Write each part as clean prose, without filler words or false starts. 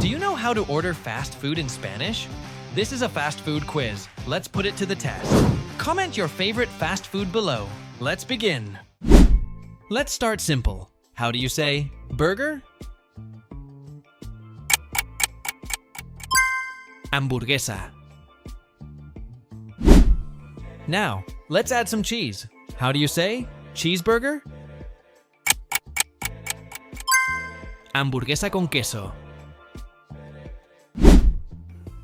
Do you know how to order fast food in Spanish? This is a fast food quiz. Let's put it to the test. Comment your favorite fast food below. Let's begin. Let's start simple. How do you say burger? Hamburguesa. Now, let's add some cheese. How do you say cheeseburger? Hamburguesa con queso.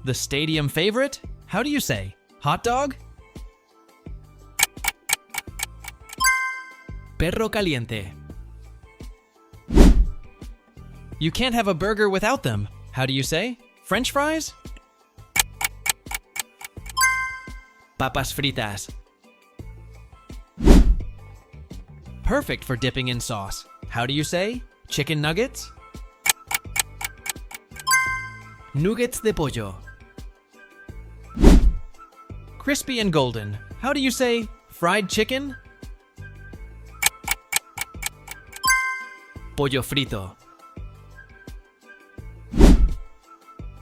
The stadium favorite? How do you say hot dog? Perro caliente. You can't have a burger without them. How do you say French fries? Papas fritas. Perfect for dipping in sauce. How do you say chicken nuggets? Nuggets de pollo. Crispy and golden. How do you say fried chicken? Pollo frito.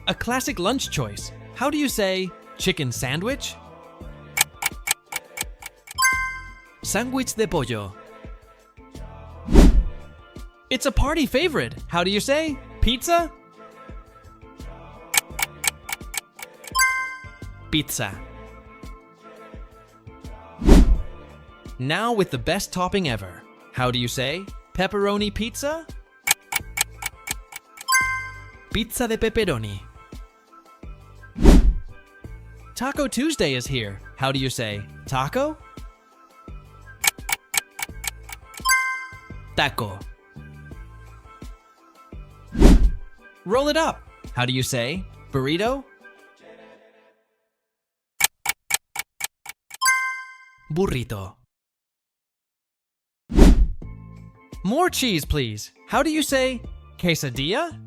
A classic lunch choice. How do you say chicken sandwich? Sándwich de pollo. It's a party favorite. How do you say pizza? Pizza. Now with the best topping ever. How do you say pepperoni pizza? Pizza de pepperoni. Taco Tuesday is here. How do you say taco? Taco. Roll it up. How do you say burrito? Burrito. More cheese, please. How do you say quesadilla?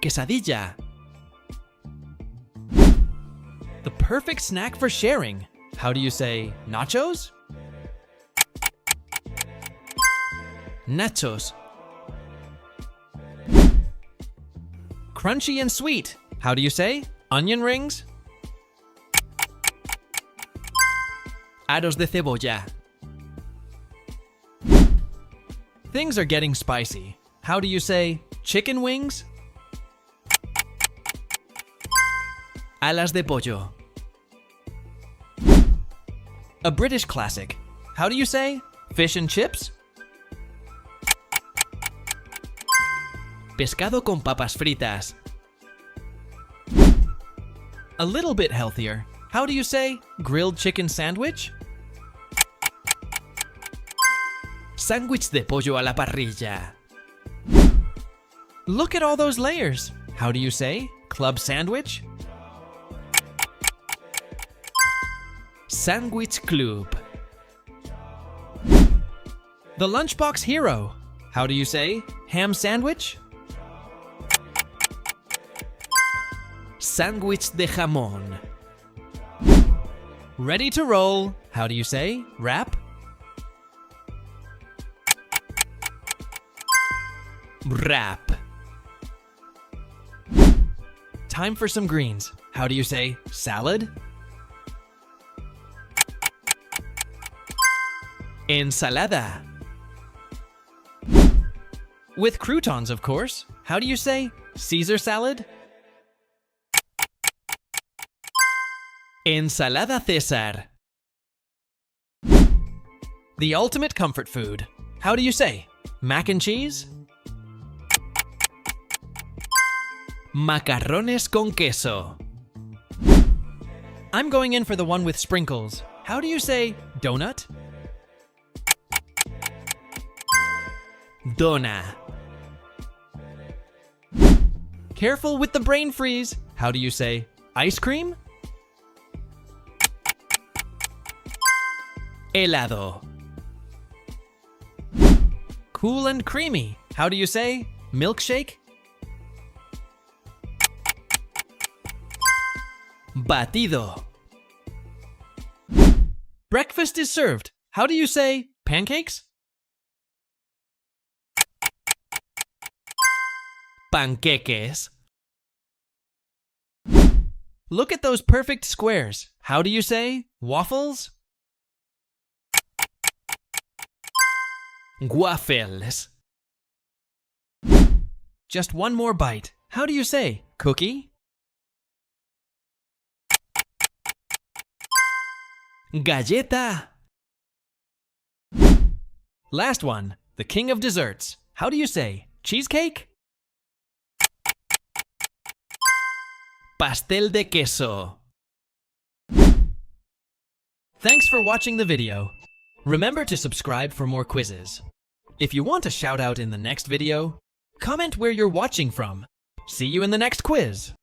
Quesadilla. The perfect snack for sharing. How do you say nachos? Nachos. Crunchy and sweet. How do you say onion rings? Aros de cebolla. Things are getting spicy. How do you say chicken wings? Alas de pollo. A British classic. How do you say fish and chips? Pescado con papas fritas. A little bit healthier. How do you say grilled chicken sandwich? Sándwich de pollo a la parrilla. Look at all those layers. How do you say club sandwich? Sandwich club. The lunchbox hero. How do you say ham sandwich? Sándwich de jamón. Ready to roll. How do you say wrap? Wrap. Time for some greens. How do you say salad? Ensalada. With croutons, of course. How do you say Caesar salad? Ensalada César. The ultimate comfort food. How do you say mac and cheese? Macarrones con queso. I'm going in for the one with sprinkles. How do you say donut? Dona. Careful with the brain freeze. How do you say ice cream? Helado. Cool and creamy. How do you say milkshake? Batido. Breakfast is served. How do you say pancakes? Panqueques. Look at those perfect squares. How do you say waffles? Waffles. Just one more bite. How do you say cookie? Galleta. Last one, the king of desserts. How do you say cheesecake? Pastel de queso. Thanks for watching the video. Remember to subscribe for more quizzes. If you want a shout out in the next video, comment where you're watching from. See you in the next quiz.